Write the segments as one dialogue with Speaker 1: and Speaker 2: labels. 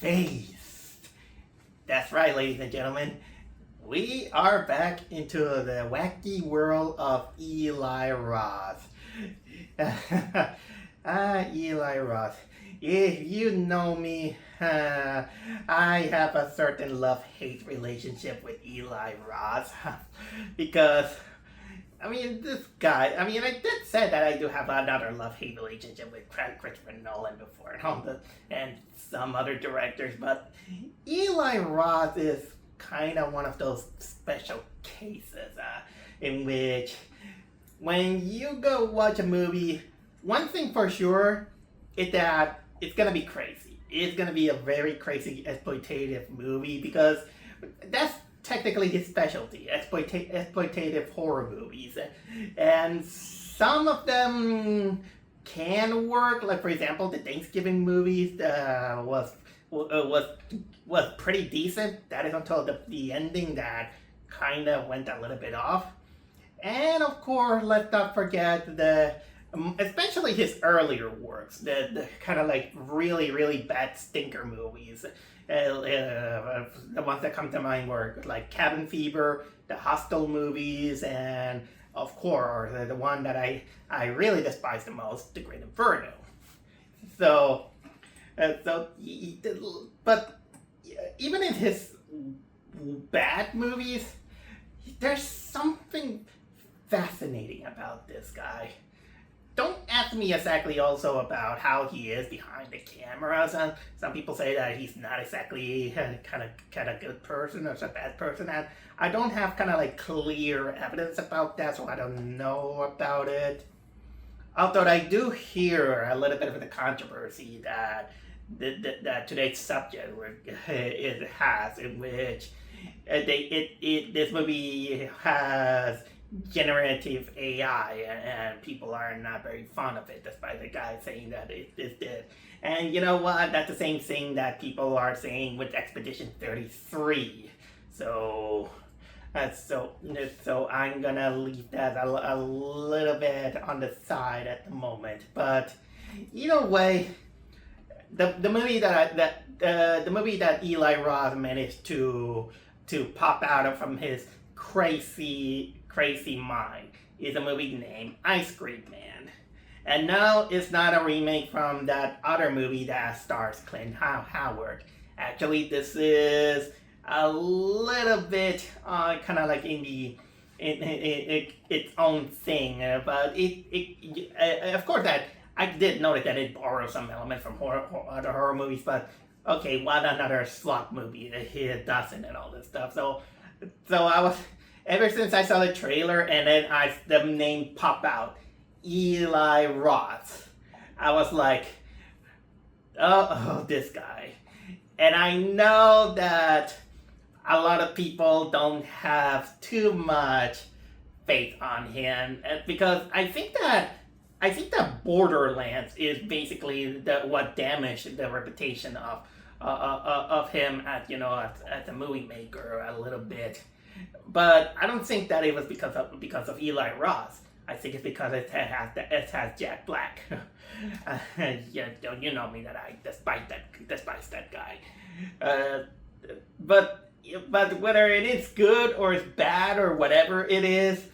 Speaker 1: face. That's right, ladies and gentlemen. We are back into the wacky world of Eli Roth. Eli Roth. If you know me, I have a certain love-hate relationship with Eli Roth. Because, this guy, I did say that I do have another love-hate relationship with Christopher Nolan before and some other directors, but Eli Roth is kind of one of those special cases in which when you go watch a movie, one thing for sure is that it's going to be crazy. It's going to be a very crazy exploitative movie because that's technically his specialty, exploitative horror movies. And some of them can work, like for example, the Thanksgiving movies was pretty decent. That is until the ending that kind of went a little bit off. And of course, let's not forget especially his earlier works, the kind of like really, really bad stinker movies. The ones that come to mind were like Cabin Fever, the Hostel movies, and of course, the one that I really despise the most, The Great Inferno. But even in his bad movies, there's something fascinating about this guy. Don't ask me exactly also about how he is behind the camera. Some people say that he's not exactly kind of good person or a bad person. And I don't have kind of like clear evidence about that, so I don't know about it. Although I do hear a little bit of the controversy that today's subject it has, in which this movie has generative AI, and people are not very fond of it, despite the guy saying that it did. And you know what? That's the same thing that people are saying with Expedition 33. So I'm gonna leave that a little bit on the side at the moment. But either way, the movie that Eli Roth managed to pop out from his crazy mind is a movie named Ice Cream Man. And no, it's not a remake from that other movie that stars Clint Howard. Actually, this is a little bit kind of like in its own thing, but of course that I did notice that it borrows some elements from other horror movies, but okay, what another slot movie that he doesn't and all this stuff. So I was, ever since I saw the trailer and then the name pop out, Eli Roth, I was like, oh, this guy. And I know that a lot of people don't have too much faith on him, because I think that Borderlands is basically what damaged the reputation of him as a movie maker a little bit. But I don't think that it was because of Eli Roth. I think it's because it has Jack Black. You know me that I despise that guy. But whether it is good or it's bad or whatever it is,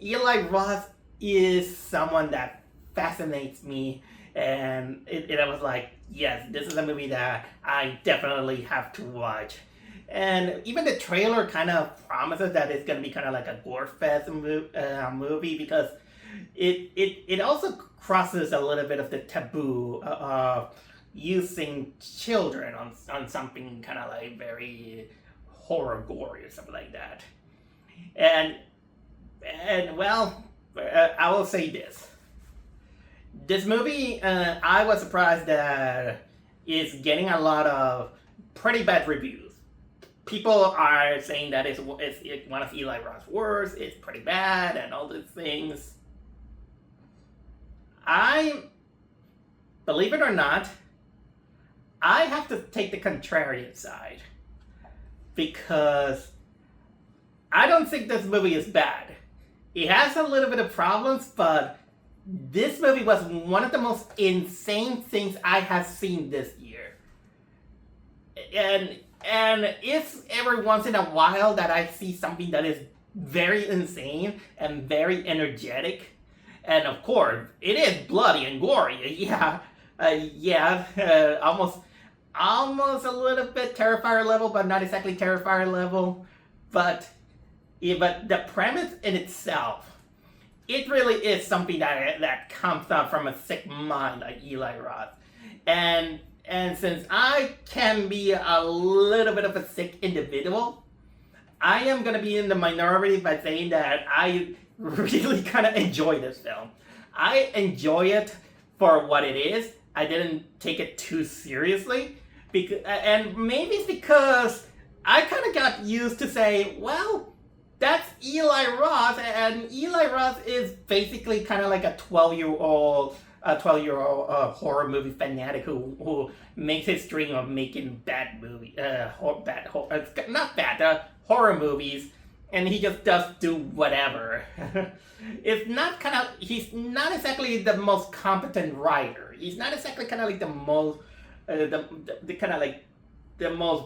Speaker 1: Eli Roth is someone that fascinates me, and I was like, yes, this is a movie that I definitely have to watch. And even the trailer kind of promises that it's going to be kind of like a gore fest movie, because it also crosses a little bit of the taboo of using children on something kind of like very horror gory or something like that. And well, I will say this. This movie, I was surprised that it's getting a lot of pretty bad reviews. People are saying that it's one of Eli Roth's worst, it's pretty bad, and all these things. Believe it or not, I have to take the contrarian side, because I don't think this movie is bad. It has a little bit of problems, but this movie was one of the most insane things I have seen this year. and it's every once in a while that I see something that is very insane and very energetic, and of course it is bloody and gory. Almost a little bit Terrifier level, but not exactly Terrifier level. But but the premise in itself, it really is something that comes out from a sick mind like Eli Roth. And since I can be a little bit of a sick individual, I am gonna be in the minority by saying that I really kind of enjoy this film. I enjoy it for what it is. I didn't take it too seriously, and maybe it's because I kind of got used to say, well, that's Eli Roth, and Eli Roth is basically kind of like a 12-year-old horror movie fanatic who makes his dream of making horror movies, and he just does do whatever. He's not exactly the most competent writer. He's not exactly kind of like the most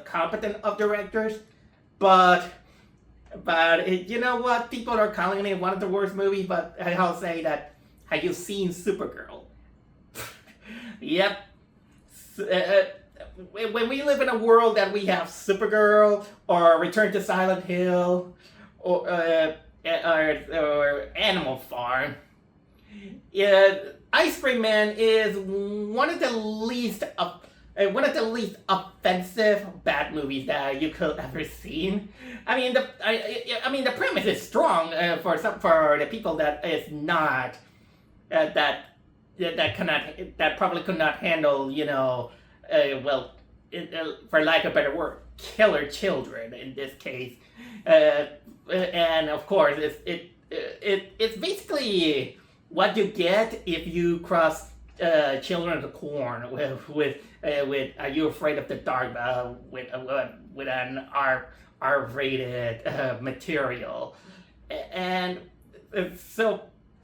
Speaker 1: competent of directors, but you know what? People are calling it one of the worst movies, but I'll say that. Have you seen Supergirl? Yep. When we live in a world that we have Supergirl or Return to Silent Hill or Animal Farm, Ice Cream Man is one of the least offensive bad movies that you could ever seen. I mean the premise is strong for the people that is not that probably could not handle, for lack of a better word, killer children in this case, and of course it's basically what you get if you cross Children of the Corn with Are You Afraid of the Dark with an R-rated material, and so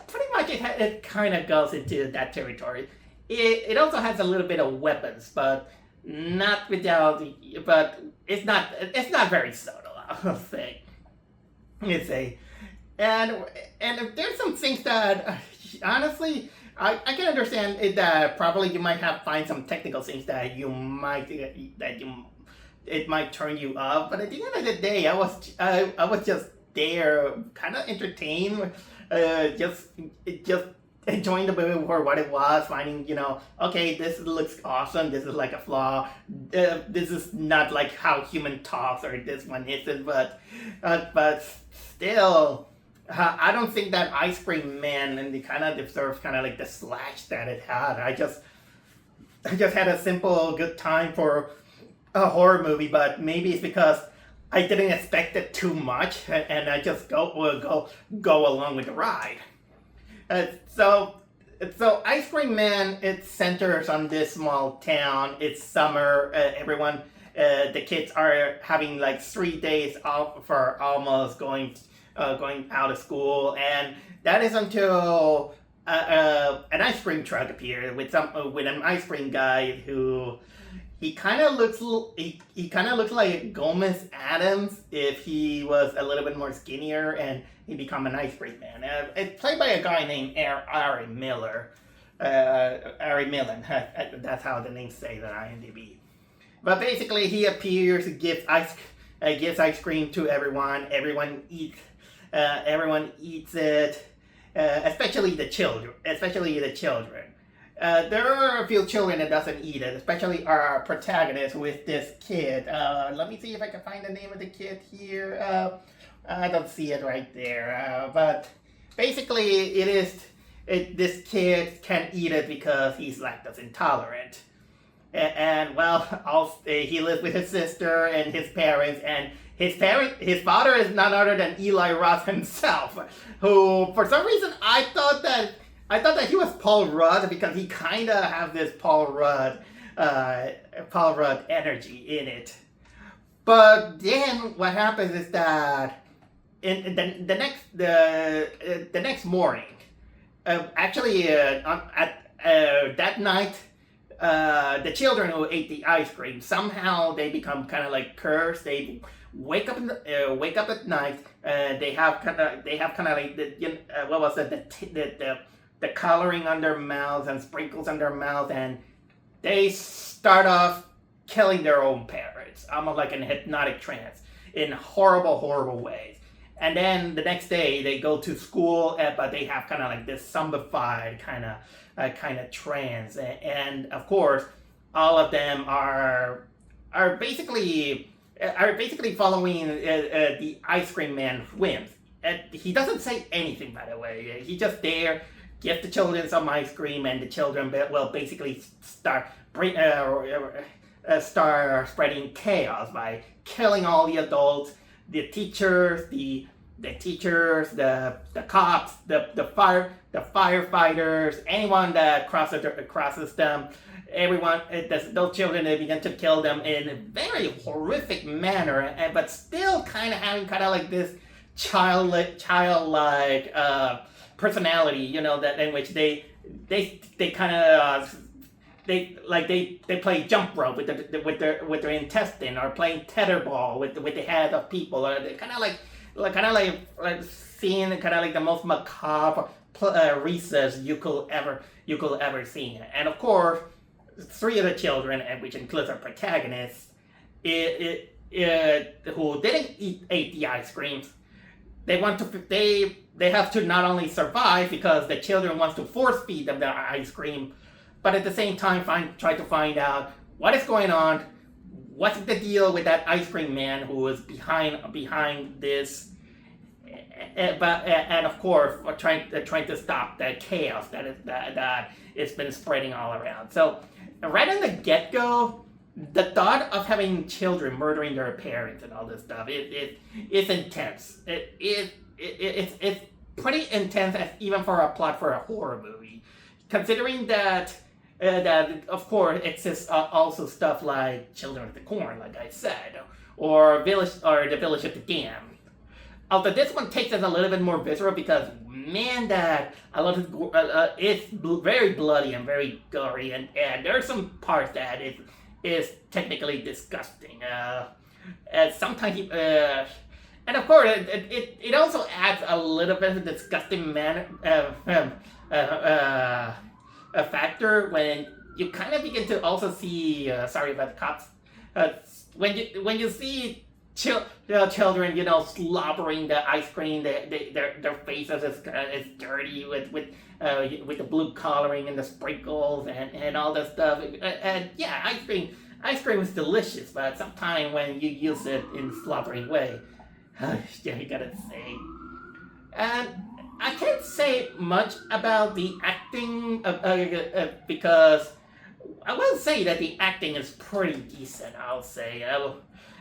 Speaker 1: pretty much it kind of goes into that territory. It also has a little bit of weapons, but not without. But it's not very subtle, I'll say. And there's some things that honestly I can understand it, that probably you might find some technical things that it might turn you off. But at the end of the day, I was just there, kind of entertained. Just enjoying the movie for what it was, finding, okay, this looks awesome, this is like a flaw, this is not like how human talks, or this one isn't, but still, I don't think that Ice Cream Man and the kind of deserves kind of like the slash that it had. I just had a simple good time for a horror movie, but maybe it's because I didn't expect it too much, and I just go along with the ride. So Ice Cream Man, it centers on this small town. It's summer. Everyone, the kids are having like 3 days off for almost going out of school, and that is until an ice cream truck appeared with an ice cream guy who. He kind of looks like Gomez Adams if he was a little bit more skinnier and he become an Ice Cream Man. It's played by a guy named Ari Miller. Ari Millen. That's how the names say that IMDb. But basically, he appears, gives ice cream to everyone. Everyone eats it, especially the children. There are a few children that doesn't eat it, especially our protagonist with this kid. Let me see if I can find the name of the kid here. I don't see it right there. But basically, this kid can't eat it because he's lactose intolerant. And he lives with his sister and his parents, and his father is none other than Eli Roth himself, who, for some reason, I thought that he was Paul Rudd, because he kind of has this Paul Rudd energy in it. But then what happens is that in the next morning, that night, the children who ate the ice cream, somehow they become kind of like cursed. They wake up wake up at night. They have kind of like what was it, the coloring on their mouths and sprinkles on their mouth, and they start off killing their own parents, almost like in a hypnotic trance, in horrible ways. And then the next day they go to school, but they have kind of like this zombified kind of trance, and of course, all of them are basically following the ice cream man's whims. He doesn't say anything, by the way. He just there, gives the children some ice cream, and the children will basically start spreading chaos by killing all the adults, the teachers, the cops, the firefighters, anyone that crosses them. Everyone, those children, they begin to kill them in a very horrific manner, but still having like this childlike personality, that in which they play jump rope with their intestine, or playing tetherball with the head of people, or they like seeing the most macabre recess you could ever see. And of course, three of the children, and which includes our protagonists, who didn't ate the ice creams, they have to not only survive because the children wants to force feed them the ice cream, but at the same time try to find out what is going on, what's the deal with that ice cream man who is behind this, and of course trying to stop the chaos that it's been spreading all around. So right in the get-go, the thought of having children murdering their parents and all this stuff, it's intense. It's pretty intense, even for a plot for a horror movie. Considering that of course exists also stuff like Children of the Corn, like I said, or the Village of the Damned. Although this one takes us a little bit more visceral because, man, that a lot of it's very bloody and very gory, and there are some parts that is technically disgusting. And sometimes, and of course, it also adds a little bit of disgusting a factor when you kind of begin to also see. Sorry about the cops. When you see children, slobbering the ice cream, their faces is dirty with the blue coloring and the sprinkles and all that stuff. And yeah, ice cream is delicious, but sometimes when you use it in a slobbering way, yeah, you gotta say. And I can't say much about the acting because I will say that the acting is pretty decent, I'll say.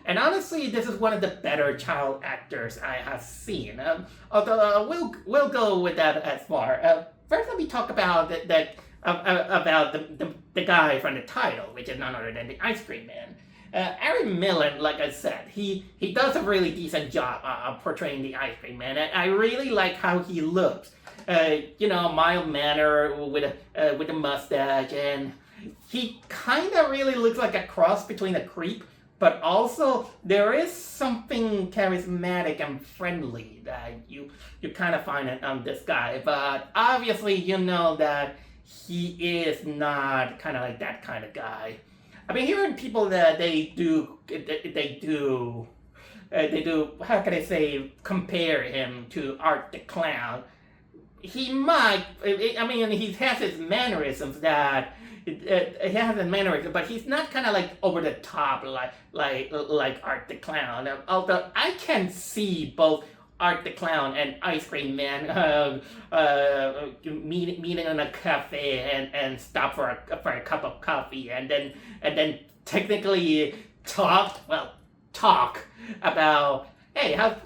Speaker 1: And honestly, this is one of the better child actors I have seen. Although we'll go with that as far. First, let me talk about the guy from the title, which is none other than the Ice Cream Man. Aaron Millen, like I said, he does a really decent job of portraying the Ice Cream Man. And I really like how he looks. Mild manner with a mustache, and he kind of really looks like a cross between a creep. But also, there is something charismatic and friendly that you kind of find on this guy. But obviously, you know that he is not kind of like that kind of guy. I've been hearing people that they do, how can I say, compare him to Art the Clown. He might, he has his mannerisms that, he has a mannerism, but he's not kind of like over the top like Art the Clown. Although I can see both Art the Clown and Ice Cream Man meeting in a cafe and stop for a cup of coffee and then technically talk about, hey, how's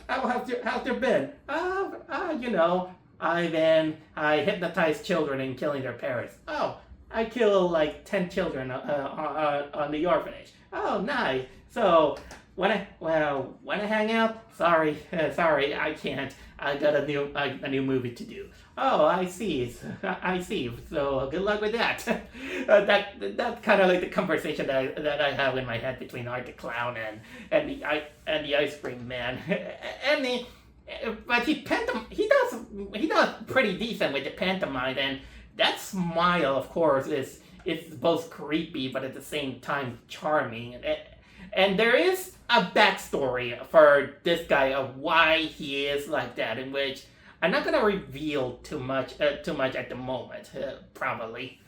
Speaker 1: there been? I hypnotize children and killing their parents. Oh, I kill like 10 children on the orphanage. Oh, nice. So wanna hang out? Sorry, I can't. I got a new movie to do. Oh, I see. I see. So good luck with that. That's kind of like the conversation that I have in my head between Art the Clown and the ice cream man. and the, but he does pretty decent with the pantomime, and that smile, of course, is both creepy but at the same time charming. And there is a backstory for this guy of why he is like that, in which I'm not gonna reveal too much at the moment, probably.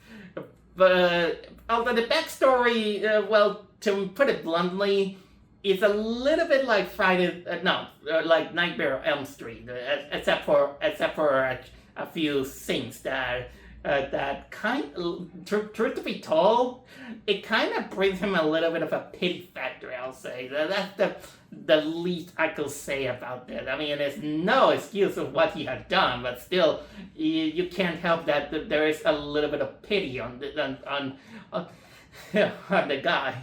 Speaker 1: But although the backstory, to put it bluntly, is a little bit like like Nightmare on Elm Street, except for a few things that truth to be told, it kind of brings him a little bit of a pity factor, I'll say. That's the least I could say about that. I mean, there's no excuse of what he had done, but still, you can't help that there is a little bit of pity on the guy.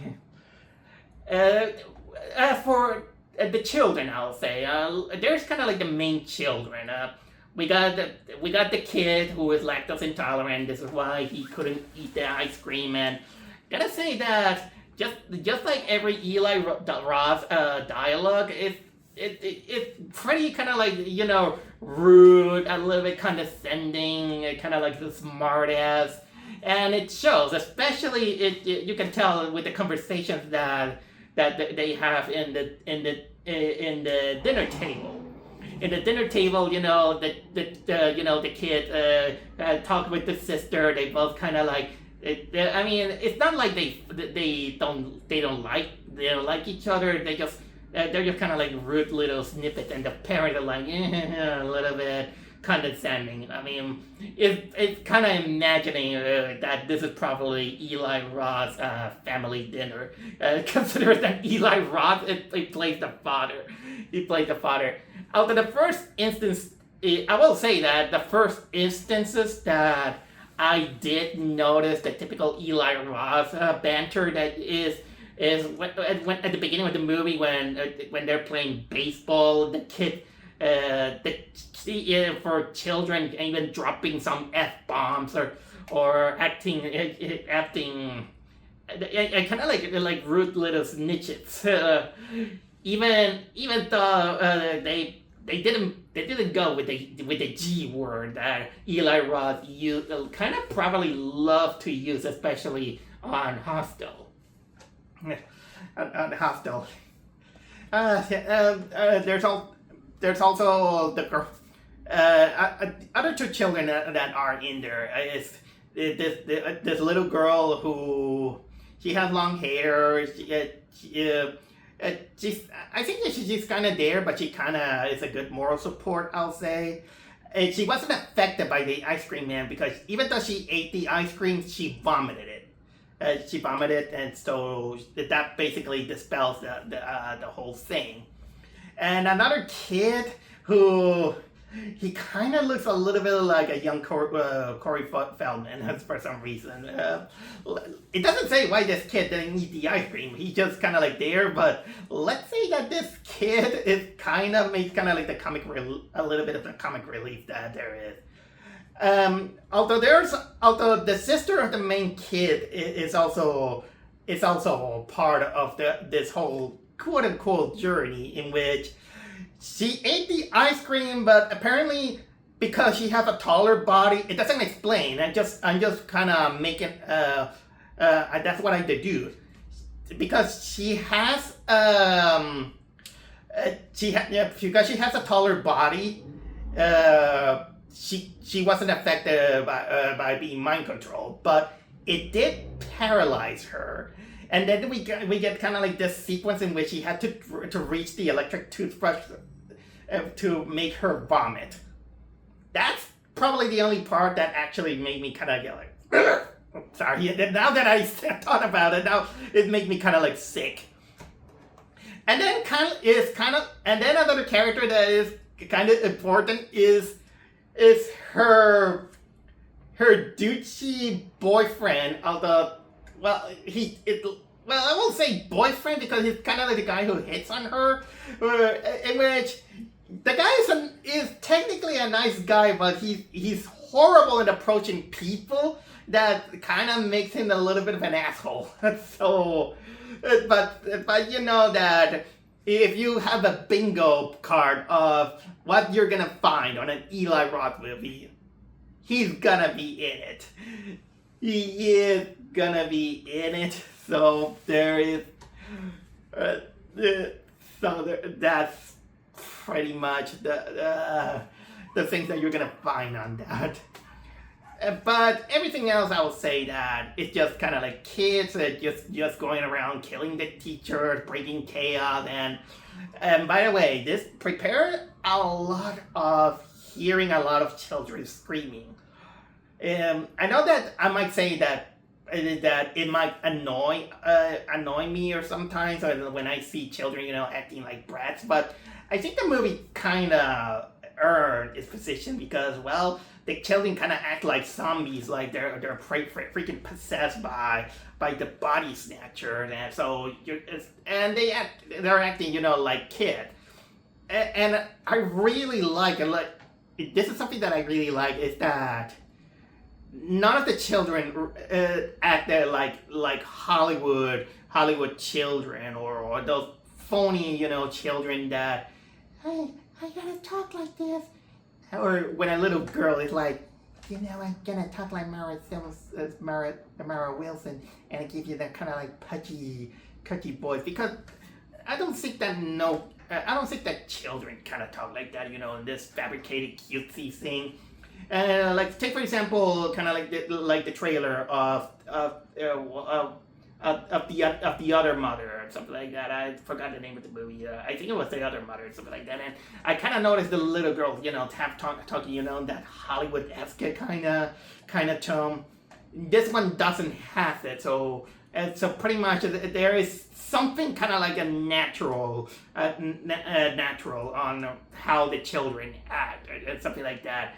Speaker 1: As for the children, I'll say, there's kind of like the main children. We got the kid who is lactose intolerant. This is why he couldn't eat the ice cream. And gotta say that just like every Eli Roth dialogue, it's pretty kind of like, rude, a little bit condescending, kind of like the smart ass, and it shows. Especially you can tell with the conversations that they have in the dinner table. In the dinner table, the kid talked with the sister. They both kind of like. I mean, it's not like they don't like each other. They're just kind of like rude little snippets, and the parents are like a little bit condescending. I mean, it's kind of imagining that this is probably Eli Roth's family dinner. Considering that Eli Roth he plays the father. Out of the first instance, I will say that the first instances that I did notice the typical Eli Roth banter that is when at the beginning of the movie when they're playing baseball, the kid, for children, even dropping some F-bombs or acting kind of like rude little snitches. Even though they didn't go with the G word that Eli Roth kind of probably loved to use, especially on Hostel. On Hostel. There's also the girl. Other two children that are in there is this little girl who she has long hair. I think she's kind of there, but she kind of is a good moral support, I'll say. And she wasn't affected by the ice cream man because even though she ate the ice cream, she vomited it. And so that basically dispels the whole thing. And another kid who he kind of looks a little bit like a young Corey Feldman for some reason. It doesn't say why this kid didn't eat the ice cream. He's just kind of like there, but let's say that this kid is kind of like the a little bit of the comic relief that there is. Although the sister of the main kid is also part of this whole quote unquote journey in which she ate the ice cream, but apparently because she has a taller body, it doesn't explain. I'm just kind of making that's what I deduce because she has because she has a taller body. She wasn't affected by being mind controlled, but it did paralyze her. And then we get kind of like this sequence in which she had to reach the electric toothbrush to make her vomit. That's probably the only part that actually made me kind of get like, sorry. Now that I thought about it, now it made me kind of like sick. And then and then another character that is kind of important is her douchey boyfriend. Although, well, well, I won't say boyfriend because he's kind of like the guy who hits on her, in which the guy is technically a nice guy, but he's horrible in approaching people. That kind of makes him a little bit of an asshole. So, but you know that if you have a bingo card of what you're gonna find on an Eli Roth movie, he's gonna be in it. He is gonna be in it. So there is, that's pretty much the things that you're gonna find on that. But everything else, I will say that it's just kind of like kids just going around killing the teachers, breaking chaos, and by the way, this prepared a lot of hearing a lot of children screaming. I know that I might say that it might annoy me or sometimes when I see children, acting like brats, but I think the movie kind of earned its position because, well, the children kind of act like zombies, like they're freaking possessed by the body snatcher, and so they're acting, like kids, and I really like it. Like, this is something that I really like is that none of the children act there like Hollywood children or those phony, children that, hey, I gotta talk like this. Or when a little girl is like, I'm gonna talk like Mara Wilson, and I give you that kind of like pudgy voice, because I don't think that children kind of talk like that, in this fabricated cutesy thing. Like, take for example, kind of like the trailer of the Other Mother or something like that. I forgot the name of the movie. I think it was The Other Mother or something like that. And I kind of noticed the little girl, talking, that Hollywood-esque kind of tone. This one doesn't have it, so pretty much there is something kind of like a natural on how the children act or something like that.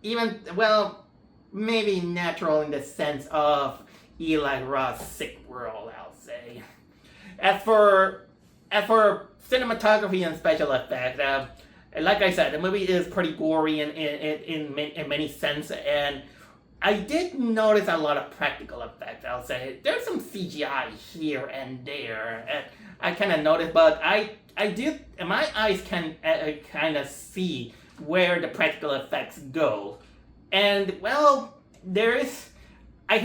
Speaker 1: Even, well, maybe natural in the sense of Eli Roth's Sick World, I'll say. As for cinematography and special effects, like I said, the movie is pretty gory in many senses, and I did notice a lot of practical effects, I'll say. There's some CGI here and there, and I kind of noticed, but I did, my eyes can kind of see where the practical effects go. And, well, I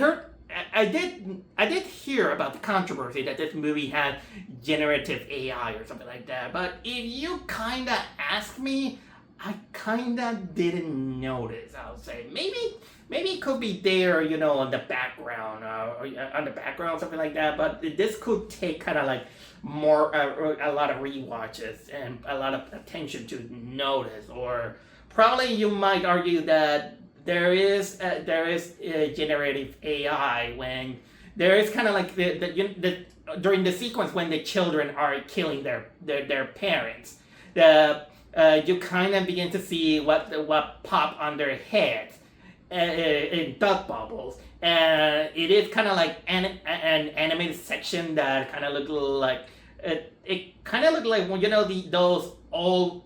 Speaker 1: did hear about the controversy that this movie had generative AI or something like that, but if you kind of ask me, I kind of didn't notice, I'll say. Maybe it could be there, on the background, or something like that, but this could take kind of like more, a lot of rewatches and a lot of attention to notice, or probably you might argue that there is generative AI when there is kind of like during the sequence when the children are killing their parents, you kind of begin to see what pop on their heads in thought bubbles, and it is kind of like an animated section that kind of look like it kind of look like those old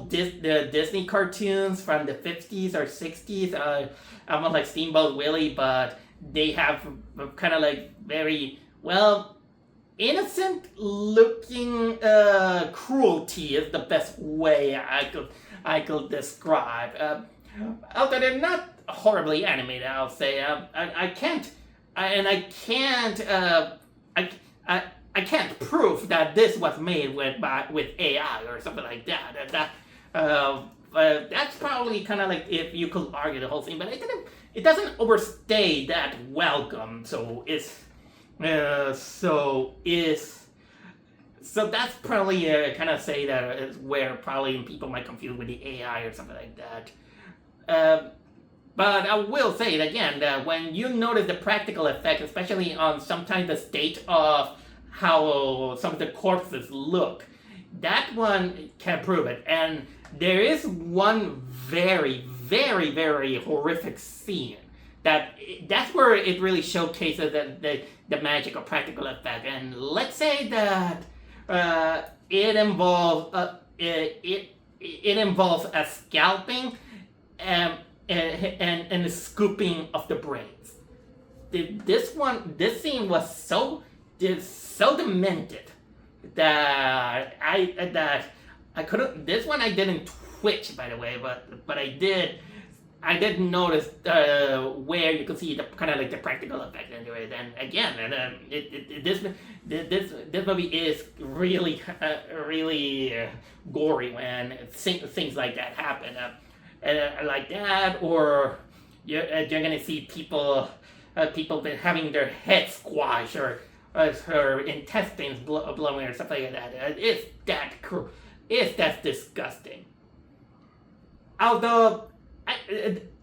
Speaker 1: Disney cartoons from the 50s or 60s, almost like Steamboat Willie, but they have kind of like very, well, innocent looking cruelty is the best way I could describe. Although they're not horribly animated, I'll say. I can't prove that this was made with AI or something like that. That's probably kind of like if you could argue the whole thing, but it doesn't overstay that welcome. So that's probably kind of say that is where probably people might confuse with the AI or something like that. But I will say it again, that when you notice the practical effect, especially on sometimes the state of how some of the corpses look, that one can prove it. And there is one very, very, very horrific scene that's where it really showcases the magic or practical effect. And let's say that it involves it involves a scalping and the scooping of the brains. This scene was so demented that I couldn't. This one I didn't twitch, by the way, but I did notice where you could see the kind of like the practical effect into it. And again, this movie is really gory when things like that happen, like that, or you're gonna see people having their heads squashed or intestines blowing or stuff like that. It's that cruel. It's that disgusting. Although,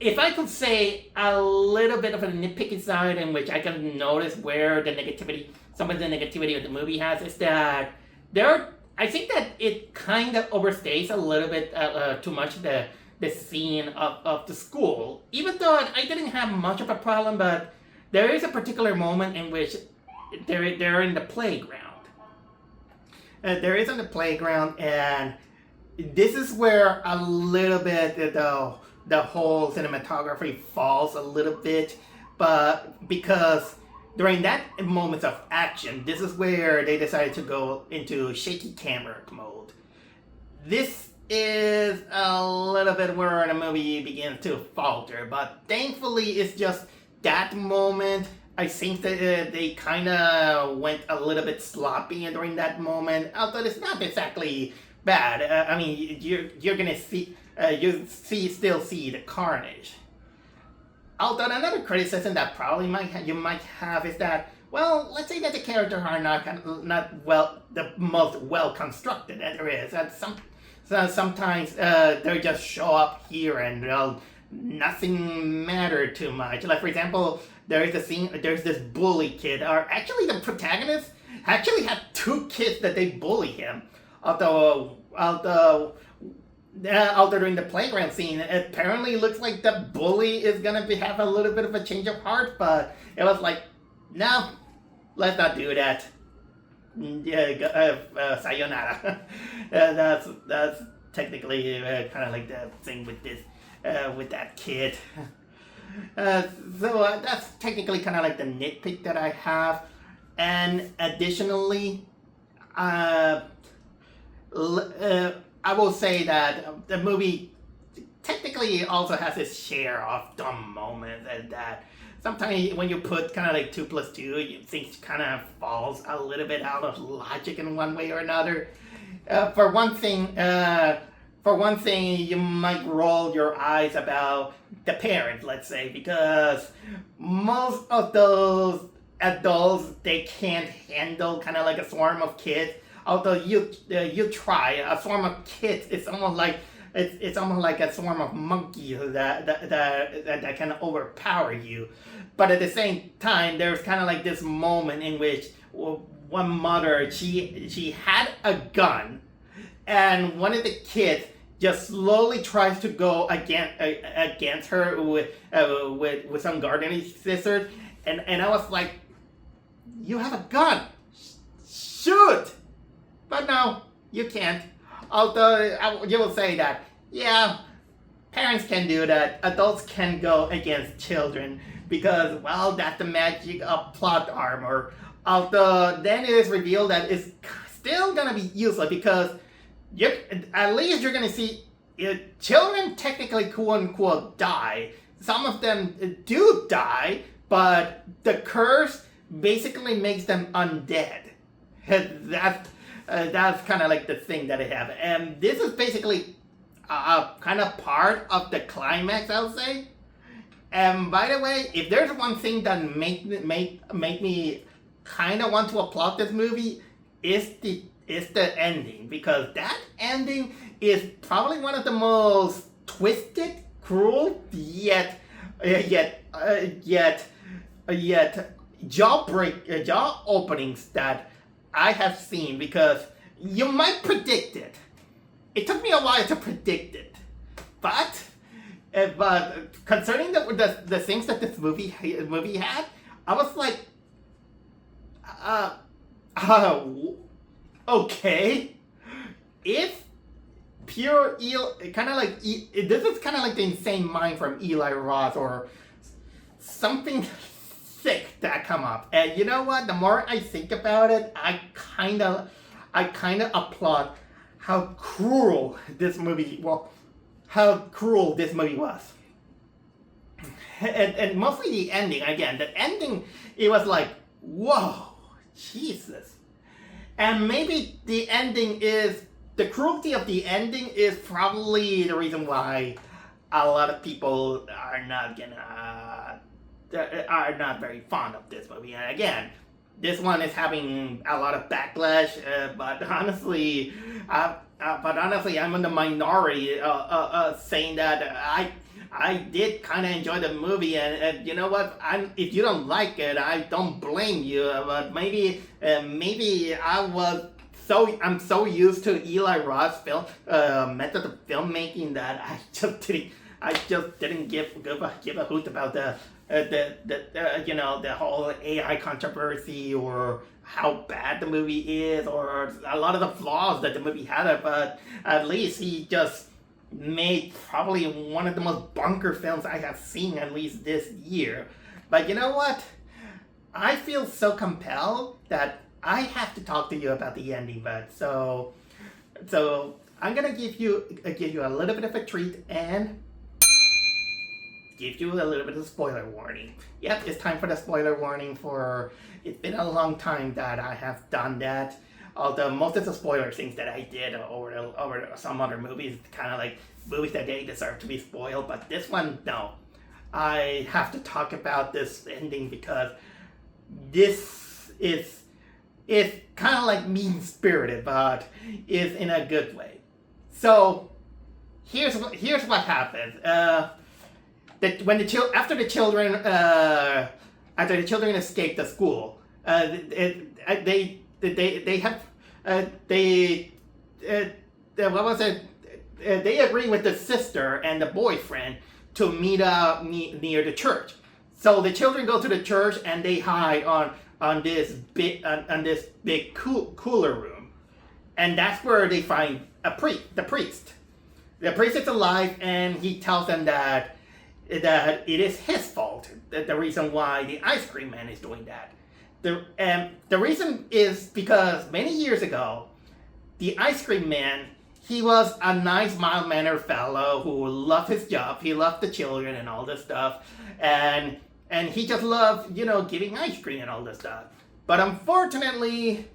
Speaker 1: if I could say a little bit of a nitpicky side in which I can notice where some of the negativity of the movie has, is that I think that it kind of overstays a little bit too much the scene of the school. Even though I didn't have much of a problem, but there is a particular moment in which they're in the playground. There is on the playground, and this is where a little bit the whole cinematography falls a little bit, but because during that moment of action, this is where they decided to go into shaky camera mode. This is a little bit where the movie begins to falter, but thankfully it's just that moment. I think that they kind of went a little bit sloppy during that moment, although it's not exactly bad. I mean, you're gonna see still see the carnage. Although another criticism that probably you might have is that, well, let's say that the characters are not the most well constructed that there is. And sometimes they just show up here and nothing mattered too much. Like, for example, there's this bully kid, or actually the protagonist actually had two kids that they bully him. Although during the playground scene, it apparently looks like the bully is gonna have a little bit of a change of heart, but it was like, no, let's not do that. Sayonara. That's technically kind of like the thing with this with that kid. So that's technically kind of like the nitpick that I have. And additionally, I will say that the movie technically also has its share of dumb moments, and that sometimes when you put kind of like 2 + 2, things kind of falls a little bit out of logic in one way or another. For one thing, you might roll your eyes about the parents, let's say, because most of those adults, they can't handle kind of like a swarm of kids. Although you try, a swarm of kids, it's almost like a swarm of monkeys that can overpower you. But at the same time, there's kind of like this moment in which one mother, she had a gun, and one of the kids just slowly tries to go against her with some gardening scissors, and I was like, you have a gun, shoot! But no, you can't. Although you will say that, yeah, parents can do that, adults can go against children, because, well, that's the magic of plot armor. Although then it is revealed that it's still gonna be useless, because at least you're gonna see children technically quote unquote die. Some of them do die, but the curse basically makes them undead. That's kind of like the thing that I have, and this is basically kind of part of the climax, I'll say. And by the way, if there's one thing that make me kind of want to applaud this movie, is the ending, because that ending is probably one of the most twisted, cruel, yet jaw openings that I have seen, because you might predict it. It took me a while to predict it, but But concerning the things that this movie had, I was like, uh, uh okay, if pure kind of like this is kind of like the insane mind from Eli Roth or something sick that come up. And you know what? The more I think about it, I kind of applaud how cruel this movie. Well, how cruel this movie was. And mostly the ending. Again, the ending, it was like, whoa, Jesus. And maybe the cruelty of the ending is probably the reason why a lot of people are not very fond of this movie. And again, this one is having a lot of backlash, but honestly, I'm in the minority saying that I did kind of enjoy the movie, and you know what? If you don't like it, I don't blame you. But maybe I'm so used to Eli Roth's film method of filmmaking that I just didn't give a hoot about the whole AI controversy or how bad the movie is or a lot of the flaws that the movie had. But at least he just made probably one of the most bunker films I have seen at least this year. But you know what? I feel so compelled that I have to talk to you about the ending. But so I'm gonna give you a little bit of a treat and give you a little bit of spoiler warning. Yep, it's time for the spoiler warning. It's been a long time that I have done that. Although most of the spoiler things that I did over some other movies, kind of like movies that they deserve to be spoiled, but this one, no. I have to talk about this ending because this is kind of like mean-spirited, but is in a good way. So here's what happens. After the children escape the school, they agree with the sister and the boyfriend to meet up near the church. So the children go to the church and they hide on this big cooler room, and that's where they find the priest. The priest is alive, and he tells them that it is his fault, the reason why the ice cream man is doing that. The reason is because many years ago, the ice cream man, he was a nice, mild-mannered fellow who loved his job. He loved the children and all this stuff, and he just loved, giving ice cream and all this stuff. But unfortunately,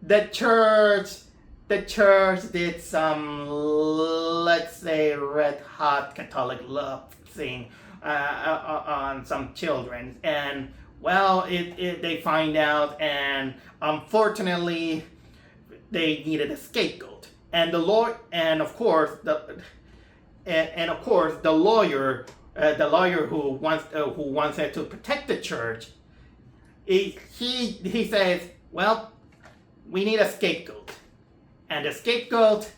Speaker 1: the church did some, let's say, red-hot Catholic love thing on some children, and well, they find out, and unfortunately, they needed a scapegoat, and the lawyer, and of course the lawyer who wants it to protect the church, he says, well, we need a scapegoat, and the scapegoat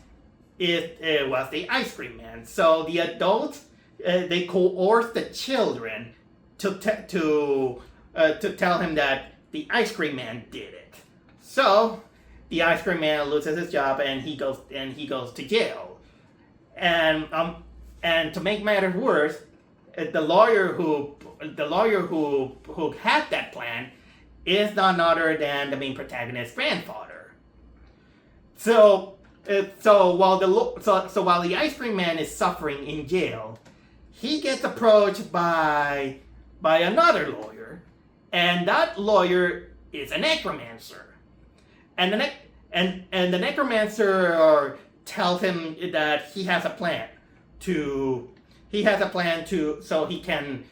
Speaker 1: was the ice cream man. So the adults, they coerce the children to tell him that the ice cream man did it. So the ice cream man loses his job and he goes to jail. And to make matters worse, the lawyer who had that plan is none other than the main protagonist's grandfather. So while the ice cream man is suffering in jail, he gets approached by another lawyer, and that lawyer is a necromancer, and the necromancer tells him that he has a plan so he can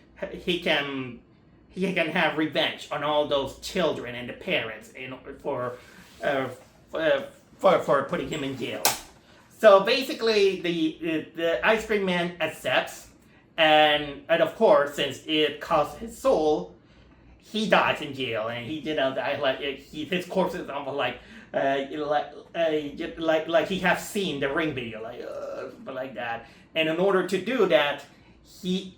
Speaker 1: have revenge on all those children and the parents for putting him in jail. So basically, the ice cream man accepts. And of course, since it cost his soul, he dies in jail, and he his corpse is almost like he has seen the Ring video, like that. And in order to do that, the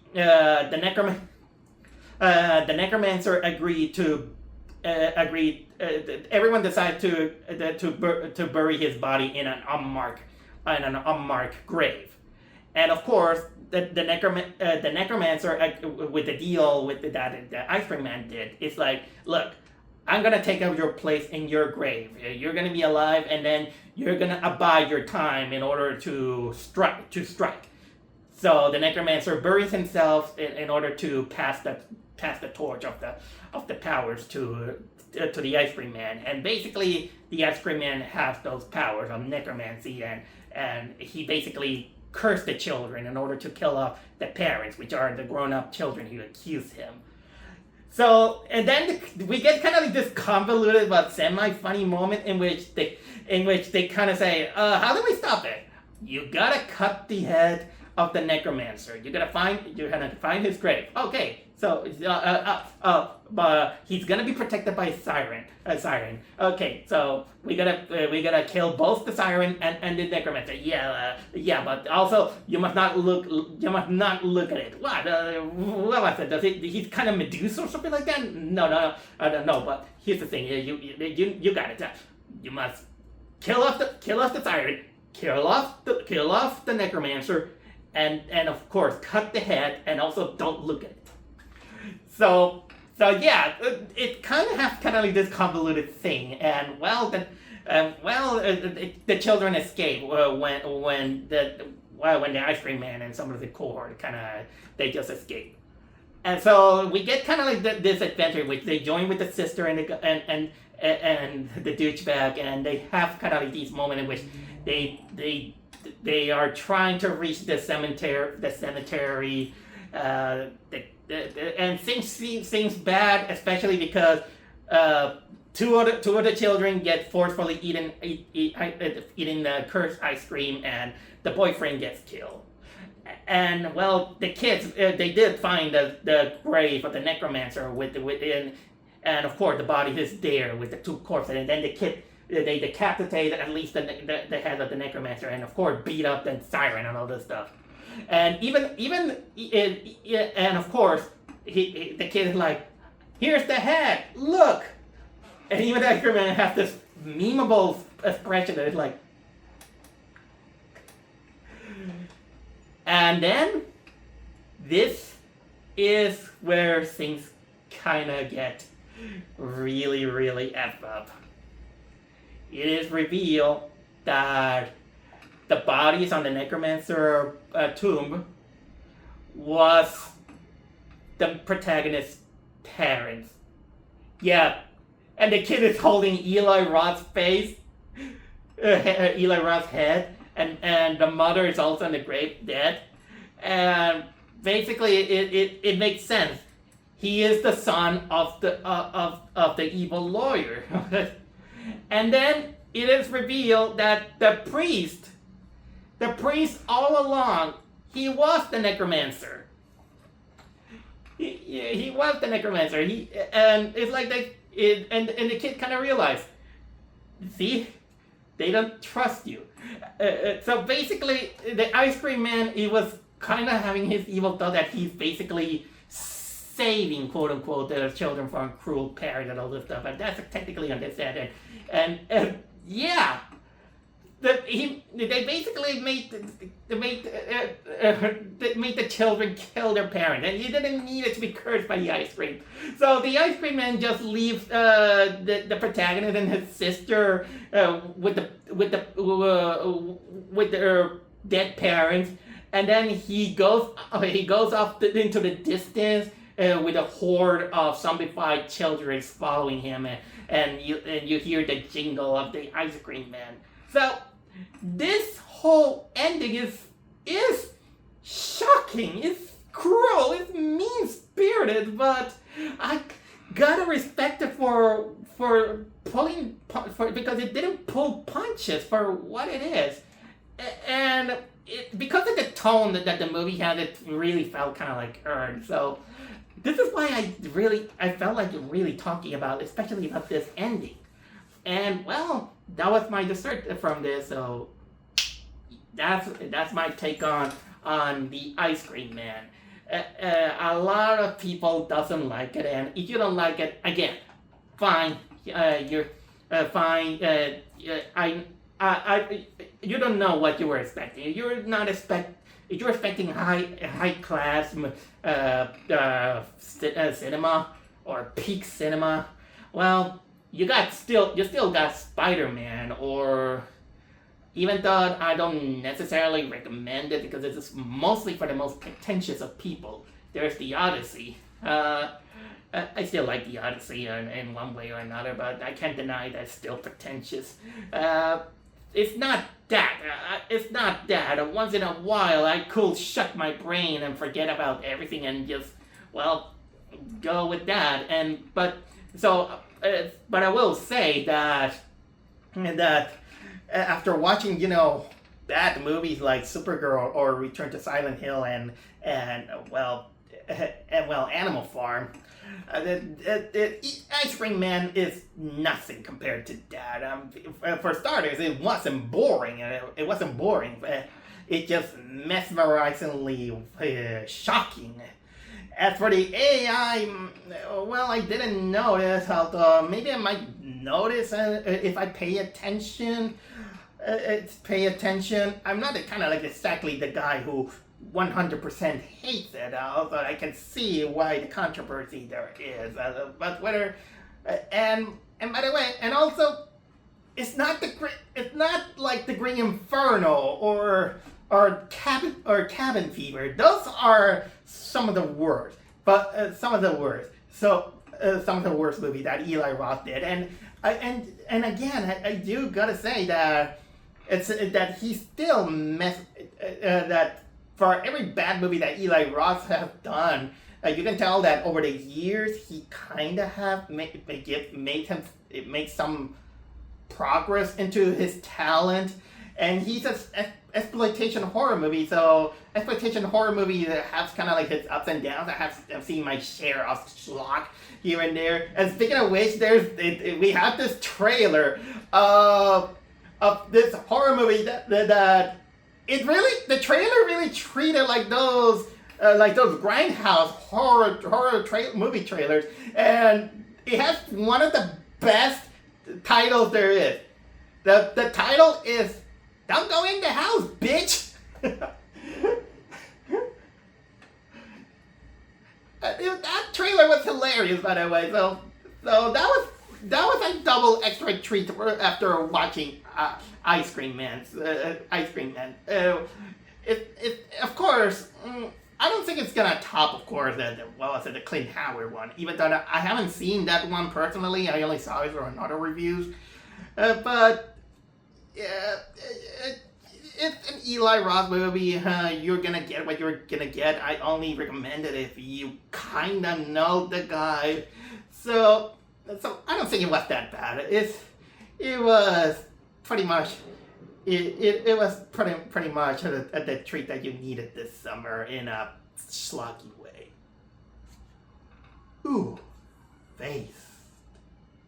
Speaker 1: necromancer agreed to everyone decided to bury his body in an unmarked grave, and of course the necromancer with the deal with that the Ice Cream Man did is like, look, I'm gonna take up your place in your grave. You're gonna be alive, and then you're gonna abide your time in order to strike. So the necromancer buries himself in order to pass the torch of the powers to the Ice Cream Man, and basically the Ice Cream Man has those powers of necromancy, and he basically cursed the children in order to kill off the parents, which are the grown-up children who accuse him. So, and then we get kind of like this convoluted but semi-funny moment in which they kind of say, how do we stop it? You gotta cut the head of the necromancer. You're gonna find his grave. Okay, so he's gonna be protected by a siren. Okay, so we gotta kill both the siren and the necromancer. Yeah, but also you must not look at it. What was it? He's kind of Medusa or something like that? No, I don't know. But here's the thing. You got it. You must kill off the siren. Kill off the necromancer. And of course, cut the head, and also don't look at it. So yeah, it kind of has like this convoluted thing, and the children escape when the Ice Cream Man and some of the cohort they just escape, and so we get kind of like this adventure in which they join with the sister and the douchebag, and they have kind of like these moments in which they are trying to reach the cemetery, and things seems bad, especially because two of the children get forcefully eating the cursed ice cream, and the boyfriend gets killed. And the kids they did find the grave of the necromancer and of course the body is there with the two corpses, and then the kid. They decapitated at least the head of the necromancer, and of course beat up the siren and all this stuff. And and of course the kid is like, "Here's the head, look!" And even the necromancer has this memeable expression that is like. And then this is where things kind of get really, really effed up. It is revealed that the bodies on the necromancer tomb was the protagonist's parents. Yeah, and the kid is holding Eli Roth's face, Eli Roth's head, and the mother is also in the grave dead. And basically, it makes sense. He is the son of the evil lawyer. And then it is revealed that the priest all along, he was the necromancer. He was the necromancer. And it's like and the kid kind of realized, see, they don't trust you. So basically, the Ice Cream Man, he was kind of having his evil thought that he's basically saving, quote unquote, the children from cruel parents and all this stuff, and that's technically understood. And yeah, they basically made the children kill their parents, and he didn't need it to be cursed by the ice cream. So the Ice Cream Man just leaves the protagonist and his sister with their dead parents, and then he goes off into the distance. With a horde of zombified children following him, and you hear the jingle of the Ice Cream Man. So this whole ending is shocking. It's cruel. It's mean-spirited, but I gotta respect it for because it didn't pull punches for what it is, and because of the tone that the movie had, it really felt kind of like earned. So. This is why I felt like really talking about, especially about this ending. And that was my dessert from this. So that's my take on on the Ice Cream Man. A lot of people doesn't like it, and if you don't like it, again, fine. You're fine. You don't know what you were expecting. You're expecting high class cinema or peak cinema. Well, you still got Spider-Man, or even though I don't necessarily recommend it because it's mostly for the most pretentious of people. There's the Odyssey. I still like the Odyssey in one way or another, but I can't deny that it's still pretentious. It's not that. It's not that. Once in a while, I could shut my brain and forget about everything and just, well, go with that. But I will say that after watching, bad movies like Supergirl or Return to Silent Hill and Animal Farm, Ice Cream Man is nothing compared to that. For starters, it wasn't boring. It wasn't boring. It just mesmerizingly shocking. As for the AI, well, I didn't notice. Although maybe I might notice if I pay attention. I'm not exactly the guy who 100% hates it, although I can see why the controversy there is. But whether and by the way, and also, it's not like the Green Inferno or Cabin Fever. Those are some of the worst. But some of the worst. So some of the worst movies that Eli Roth did, and again, I do gotta say that it's that he still that. For every bad movie that Eli Roth has done, you can tell that over the years he kind of have made some progress into his talent, and he's an exploitation horror movie. So exploitation horror movie has kind of like its ups and downs. I've seen my share of schlock here and there. And speaking of which, we have this trailer of this horror movie that the trailer really treated like those grindhouse movie trailers, and it has one of the best titles there is. The title is "Don't Go in the House, Bitch." That trailer was hilarious, by the way. So that was a double extra treat after watching Ice Cream Man. Of course, I don't think it's gonna top, of course, the Clint Howard one. Even though I haven't seen that one personally, I only saw it on other reviews. But yeah, it's an Eli Roth movie. You're gonna get what you're gonna get. I only recommend it if you kinda know the guy. So I don't think it was that bad. It was pretty much the treat that you needed this summer in a schlocky way. Ooh.